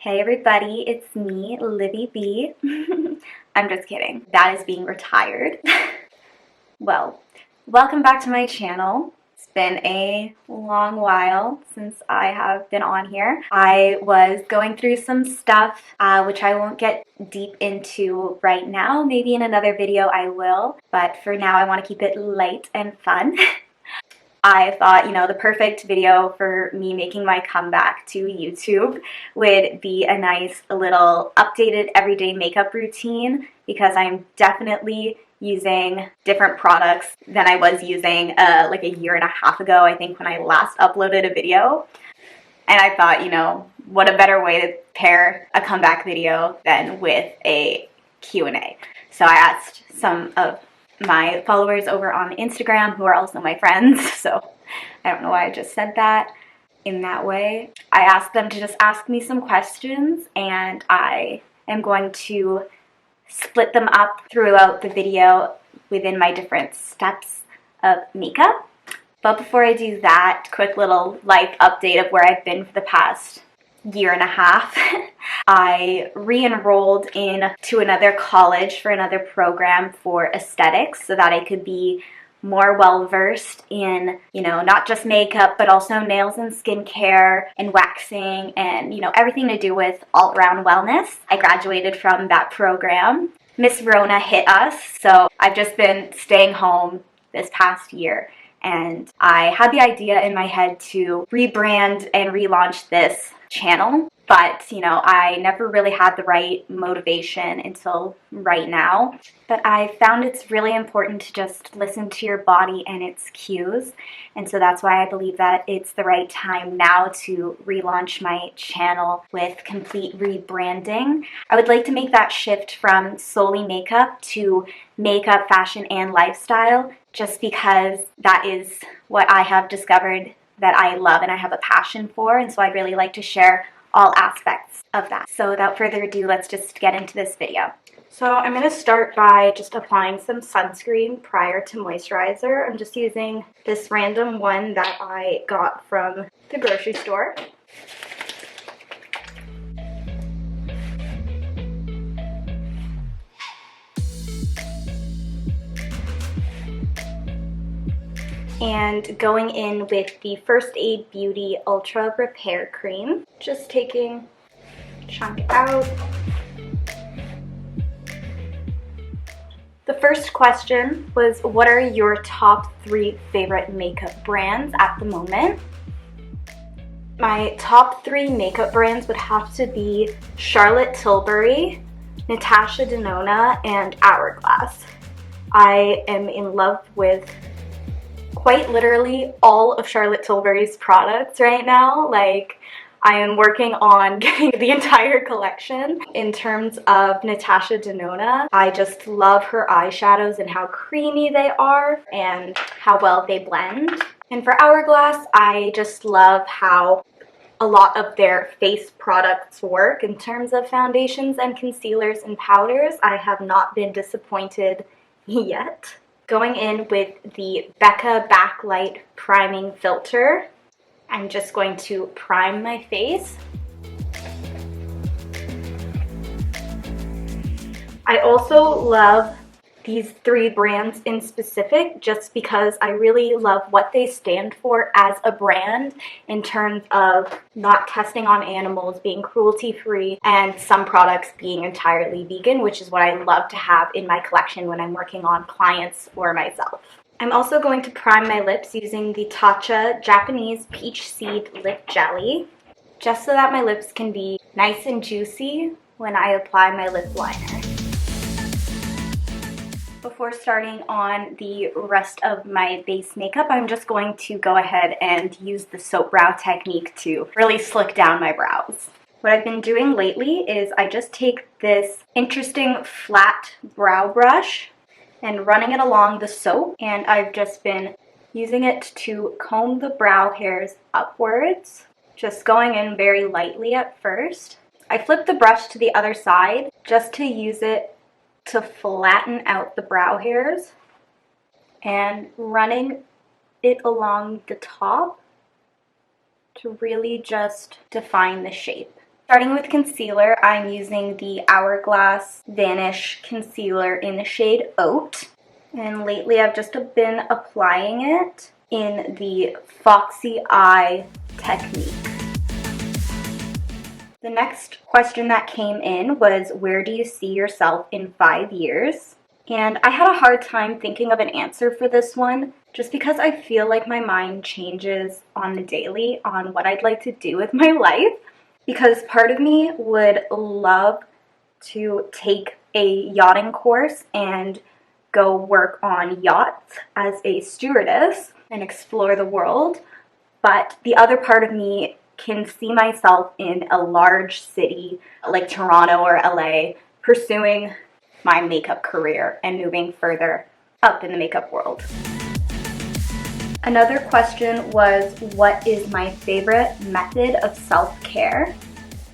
Hey everybody, it's me, Livy B. I'm just kidding. That is being retired. Well, welcome back to my channel. It's been a long while since I have been on here. I was going through some stuff, which I won't get deep into right now. Maybe in another video I will, but for now I want to keep it light and fun. I thought, the perfect video for me making my comeback to YouTube would be a nice little updated everyday makeup routine, because I'm definitely using different products than I was using like a year and a half ago, I think, when I last uploaded a video. And I thought, what a better way to pair a comeback video than with a Q&A. So I asked some of my followers over on Instagram, who are also my friends, so I don't know why I just said that in that way. I asked them to just ask me some questions, and I am going to split them up throughout the video within my different steps of makeup. But before I do that, quick little life update of where I've been for the past year and a half. I re-enrolled into another college for another program for aesthetics so that I could be more well-versed in, not just makeup, but also nails and skincare and waxing and, everything to do with all-around wellness. I graduated from that program. Miss Rona hit us, so I've just been staying home this past year. And I had the idea in my head to rebrand and relaunch this channel, but I never really had the right motivation until right now. But I found it's really important to just listen to your body and its cues, and so that's why I believe that it's the right time now to relaunch my channel with complete rebranding. I would like to make that shift from solely makeup to makeup, fashion, and lifestyle, just because that is what I have discovered that I love and I have a passion for, and so I'd really like to share all aspects of that. So without further ado, let's just get into this video. So I'm going to start by just applying some sunscreen prior to moisturizer. I'm just using this random one that I got from the grocery store. And going in with the First Aid Beauty Ultra Repair Cream. Just taking a chunk out. The first question was, what are your top 3 favorite makeup brands at the moment? My top 3 makeup brands would have to be Charlotte Tilbury, Natasha Denona, and Hourglass. I am in love with quite literally all of Charlotte Tilbury's products right now. Like, I am working on getting the entire collection. In terms of Natasha Denona, I just love her eyeshadows and how creamy they are and how well they blend. And for Hourglass, I just love how a lot of their face products work. In terms of foundations and concealers and powders, I have not been disappointed yet. Going in with the Becca Backlight Priming Filter, I'm just going to prime my face. I also love these 3 brands in specific just because I really love what they stand for as a brand in terms of not testing on animals, being cruelty-free, and some products being entirely vegan, which is what I love to have in my collection when I'm working on clients or myself. I'm also going to prime my lips using the TATCHA Japanese Peach Seed Lip Jelly, just so that my lips can be nice and juicy when I apply my lip liner. Before starting on the rest of my base makeup, I'm just going to go ahead and use the soap brow technique to really slick down my brows. What I've been doing lately is I just take this interesting flat brow brush and running it along the soap, and I've just been using it to comb the brow hairs upwards, just going in very lightly at first. I flip the brush to the other side just to use it to flatten out the brow hairs and running it along the top to really just define the shape. Starting with concealer, I'm using the Hourglass Vanish Concealer in the shade Oat. And lately I've just been applying it in the Foxy Eye technique. The next question that came in was, where do you see yourself in 5 years? And I had a hard time thinking of an answer for this one, just because I feel like my mind changes on the daily on what I'd like to do with my life. Because part of me would love to take a yachting course and go work on yachts as a stewardess and explore the world. But the other part of me can see myself in a large city like Toronto or LA pursuing my makeup career and moving further up in the makeup world. Another question was, what is my favorite method of self-care?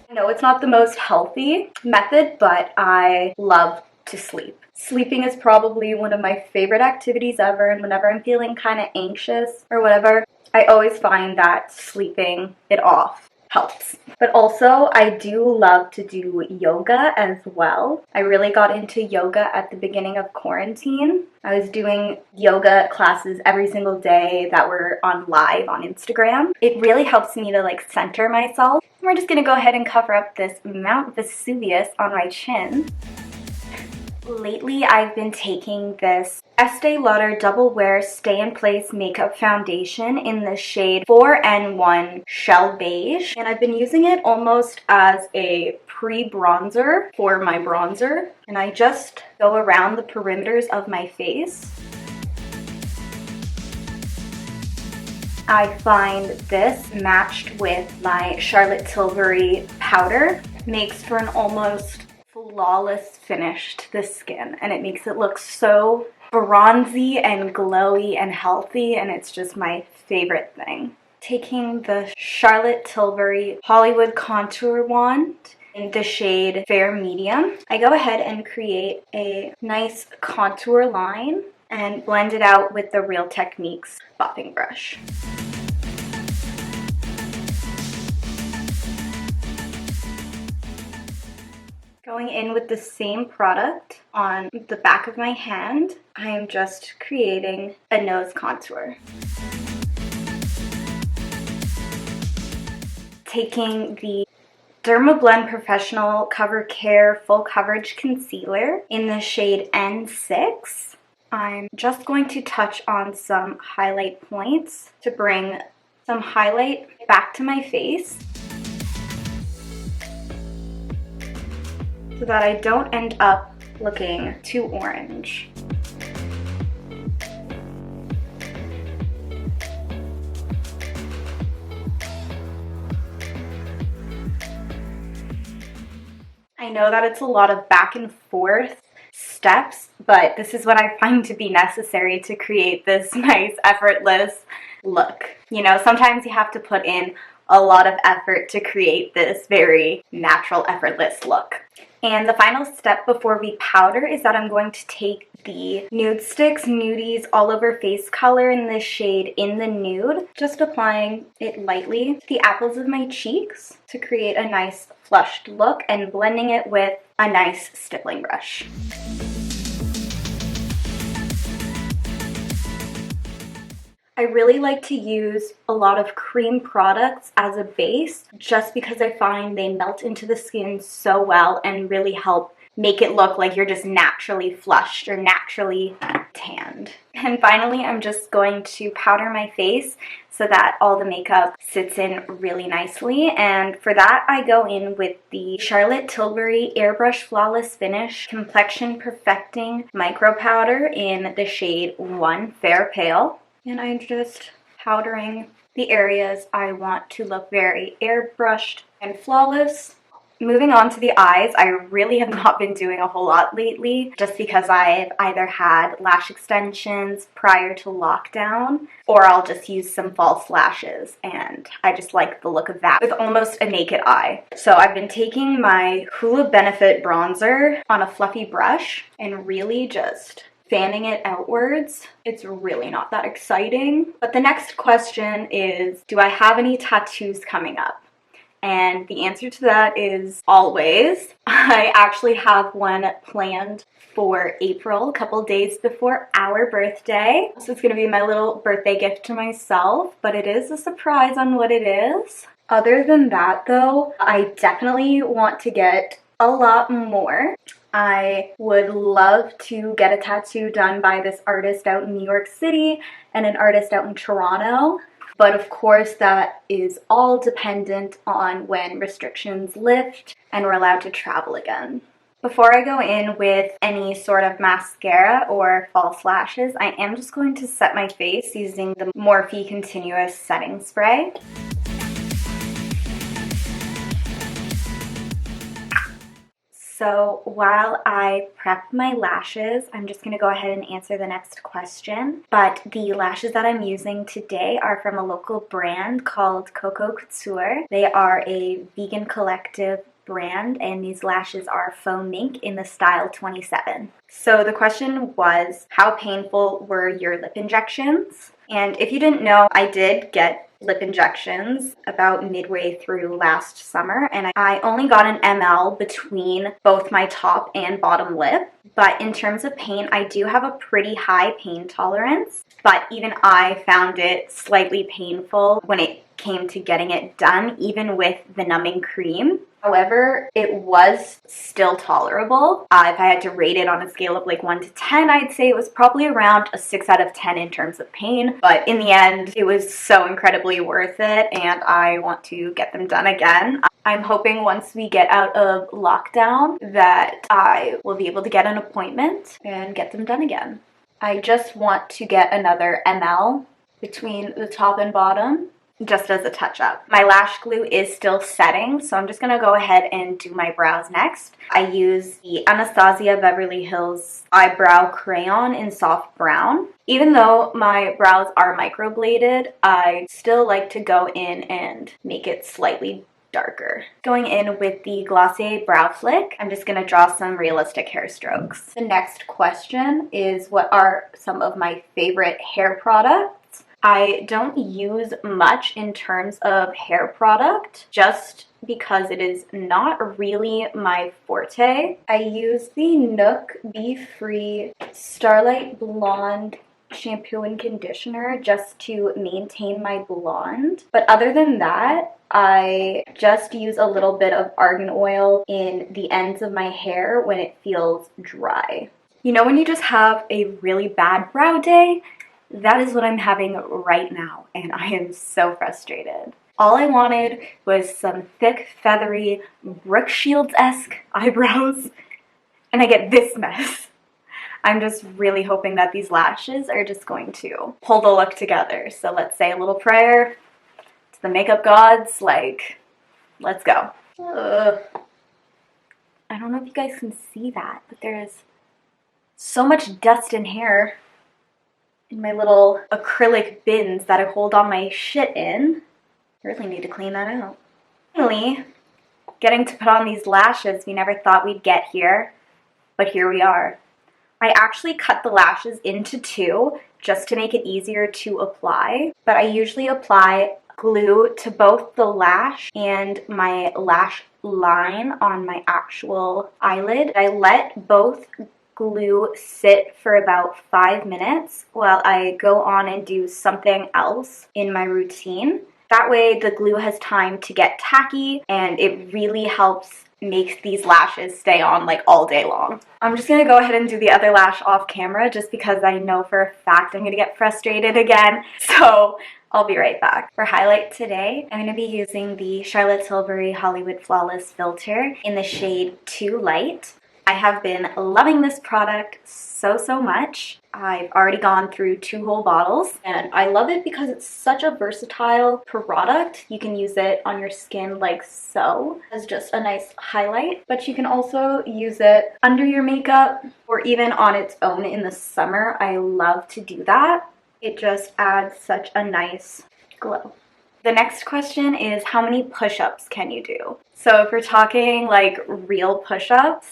I know it's not the most healthy method, but I love to sleep. Sleeping is probably one of my favorite activities ever, and whenever I'm feeling kind of anxious or whatever, I always find that sleeping it off helps. But also, I do love to do yoga as well. I really got into yoga at the beginning of quarantine. I was doing yoga classes every single day that were on live on Instagram. It really helps me to like center myself. We're just gonna go ahead and cover up this Mount Vesuvius on my chin. Lately, I've been taking this Estee Lauder Double Wear Stay in Place Makeup Foundation in the shade 4N1 Shell Beige, and I've been using it almost as a pre-bronzer for my bronzer, and I just go around the perimeters of my face. I find this matched with my Charlotte Tilbury powder makes for an almost flawless finish to the skin, and it makes it look so bronzy and glowy and healthy, and it's just my favorite thing. Taking the Charlotte Tilbury Hollywood Contour Wand in the shade Fair Medium, I go ahead and create a nice contour line and blend it out with the Real Techniques buffing brush. Going in with the same product on the back of my hand, I am just creating a nose contour. Taking the Dermablend Professional Cover Care Full Coverage Concealer in the shade N6, I'm just going to touch on some highlight points to bring some highlight back to my face, so that I don't end up looking too orange. I know that it's a lot of back and forth steps, but this is what I find to be necessary to create this nice, effortless look. You know, sometimes you have to put in a lot of effort to create this very natural, effortless look. And the final step before we powder is that I'm going to take the Nude Sticks Nudies All Over Face color in this shade In the Nude, just applying it lightly to the apples of my cheeks to create a nice flushed look and blending it with a nice stippling brush. I really like to use a lot of cream products as a base just because I find they melt into the skin so well and really help make it look like you're just naturally flushed or naturally tanned. And finally, I'm just going to powder my face so that all the makeup sits in really nicely. And for that, I go in with the Charlotte Tilbury Airbrush Flawless Finish Complexion Perfecting Micro Powder in the shade 1 Fair Pale. And I'm just powdering the areas I want to look very airbrushed and flawless. Moving on to the eyes, I really have not been doing a whole lot lately just because I've either had lash extensions prior to lockdown or I'll just use some false lashes, and I just like the look of that with almost a naked eye. So I've been taking my Hoola Benefit bronzer on a fluffy brush and really just fanning it outwards. It's really not that exciting. But the next question is, do I have any tattoos coming up? And the answer to that is always. I actually have one planned for April, a couple days before our birthday. So it's gonna be my little birthday gift to myself, but it is a surprise on what it is. Other than that though, I definitely want to get a lot more. I would love to get a tattoo done by this artist out in New York City and an artist out in Toronto. But of course that is all dependent on when restrictions lift and we're allowed to travel again. Before I go in with any sort of mascara or false lashes, I am just going to set my face using the Morphe Continuous Setting Spray. So while I prep my lashes, I'm just going to go ahead and answer the next question. But the lashes that I'm using today are from a local brand called Coco Couture. They are a vegan collective brand, and these lashes are faux mink in the style 27. So the question was, how painful were your lip injections? And if you didn't know, I did get lip injections about midway through last summer, and I only got an ml between both my top and bottom lip. But in terms of pain, I do have a pretty high pain tolerance, but even I found it slightly painful when it came to getting it done, even with the numbing cream. However, it was still tolerable. If I had to rate it on a scale of like 1 to 10, I'd say it was probably around a 6 out of 10 in terms of pain. But in the end, it was so incredibly worth it, and I want to get them done again. I'm hoping once we get out of lockdown that I will be able to get an appointment and get them done again. I just want to get another ml between the top and bottom, just as a touch-up. My lash glue is still setting, so I'm just gonna go ahead and do my brows next. I use the Anastasia Beverly Hills eyebrow crayon in soft brown. Even though my brows are microbladed, I still like to go in and make it slightly darker. Going in with the Glossier Brow Flick, I'm just gonna draw some realistic hair strokes. The next question is, what are some of my favorite hair products? I don't use much in terms of hair product, just because it is not really my forte. I use the Nook Be Free Starlight Blonde shampoo and conditioner just to maintain my blonde. But other than that, I just use a little bit of argan oil in the ends of my hair when it feels dry. You know when you just have a really bad brow day? That is what I'm having right now, and I am so frustrated. All I wanted was some thick, feathery, Brooke Shields-esque eyebrows, and I get this mess. I'm just really hoping that these lashes are just going to pull the look together. So let's say a little prayer to the makeup gods, like, let's go. Ugh. I don't know if you guys can see that, but there is so much dust and hair in my little acrylic bins that I hold all my shit in. I really need to clean that out. Finally, getting to put on these lashes we never thought we'd get here, but here we are. I actually cut the lashes into two just to make it easier to apply, but I usually apply glue to both the lash and my lash line on my actual eyelid. I let both glue sit for about 5 minutes while I go on and do something else in my routine. That way the glue has time to get tacky, and it really helps make these lashes stay on like all day long. I'm just gonna go ahead and do the other lash off camera just because I know for a fact I'm gonna get frustrated again. So I'll be right back. For highlight today, I'm gonna be using the Charlotte Tilbury Hollywood Flawless Filter in the shade Too Light. I have been loving this product so much. I've already gone through 2 whole bottles, and I love it because it's such a versatile product. You can use it on your skin like so as just a nice highlight, but you can also use it under your makeup or even on its own in the summer. I love to do that. It just adds such a nice glow. The next question is, how many push-ups can you do? So if we're talking like real push-ups,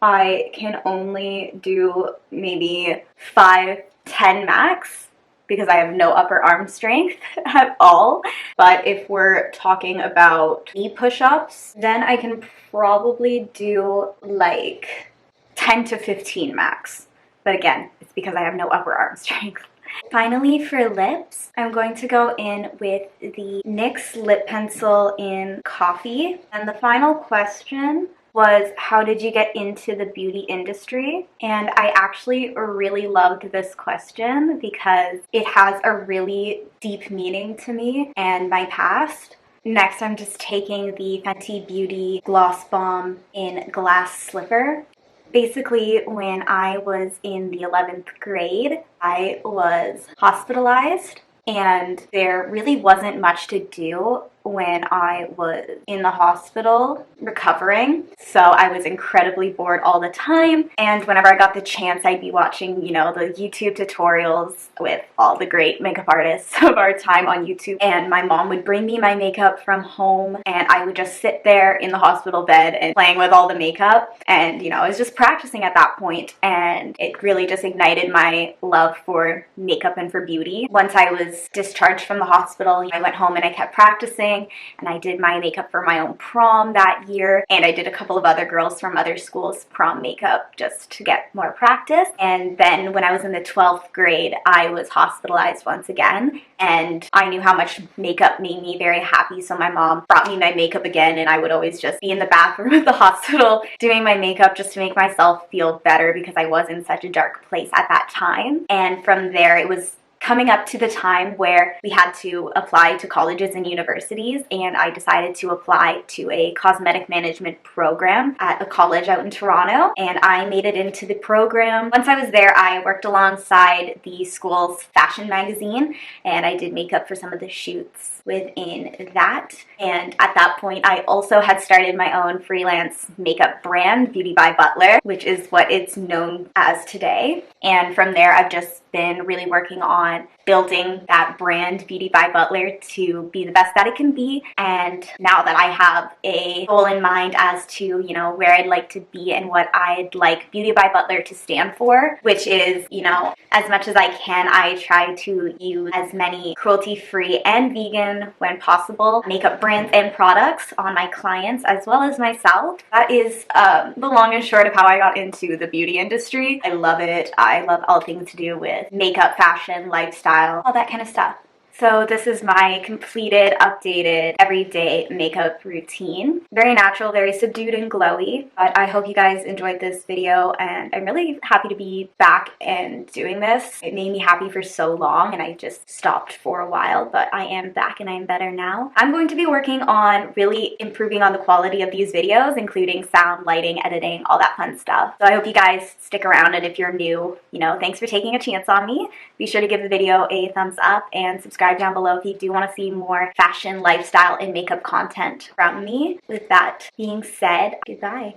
I can only do maybe 5, 10 max. because I have no upper arm strength at all. But if we're talking about knee push-ups, then I can probably do like 10 to 15 max. But again, it's because I have no upper arm strength. Finally, for lips, I'm going to go in with the NYX lip pencil in Coffee. And the final question was, how did you get into the beauty industry? And I actually really loved this question because it has a really deep meaning to me and my past. Next, I'm just taking the Fenty Beauty Gloss Bomb in Glass Slipper. Basically, when I was in the 11th grade, I was hospitalized, and there really wasn't much to do when I was in the hospital recovering. So I was incredibly bored all the time, and whenever I got the chance, I'd be watching, you know, the YouTube tutorials with all the great makeup artists of our time on YouTube, and my mom would bring me my makeup from home, and I would just sit there in the hospital bed and playing with all the makeup, and you know, I was just practicing at that point, and it really just ignited my love for makeup and for beauty. Once I was discharged from the hospital, I went home and I kept practicing, and I did my makeup for my own prom that year, and I did a couple of other girls from other schools' prom makeup just to get more practice. And then when I was in the 12th grade, I was hospitalized once again, and I knew how much makeup made me very happy, so my mom brought me my makeup again, and I would always just be in the bathroom of the hospital doing my makeup just to make myself feel better because I was in such a dark place at that time. And from there, it was coming up to the time where we had to apply to colleges and universities, and I decided to apply to a cosmetic management program at a college out in Toronto, and I made it into the program. Once I was there, I worked alongside the school's fashion magazine, and I did makeup for some of the shoots within that. And at that point, I also had started my own freelance makeup brand, Beauty by Butler, which is what it's known as today. And from there, I've just been really working on building that brand, Beauty by Butler, to be the best that it can be. And now that I have a goal in mind as to, you know, where I'd like to be and what I'd like Beauty by Butler to stand for, which is, you know, as much as I can, I try to use as many cruelty-free and vegan, when possible, makeup brands and products on my clients as well as myself. That is the long and short of how I got into the beauty industry. I love it. I love all things to do with makeup, fashion, lifestyle, all that kind of stuff. So this is my completed, updated, everyday makeup routine. Very natural, very subdued and glowy, but I hope you guys enjoyed this video, and I'm really happy to be back and doing this. It made me happy for so long, and I just stopped for a while, but I am back and I'm better now. I'm going to be working on really improving on the quality of these videos, including sound, lighting, editing, all that fun stuff. So I hope you guys stick around, and if you're new, you know, thanks for taking a chance on me. Be sure to give the video a thumbs up and subscribe down below if you do want to see more fashion, lifestyle, and makeup content from me. With that being said, goodbye.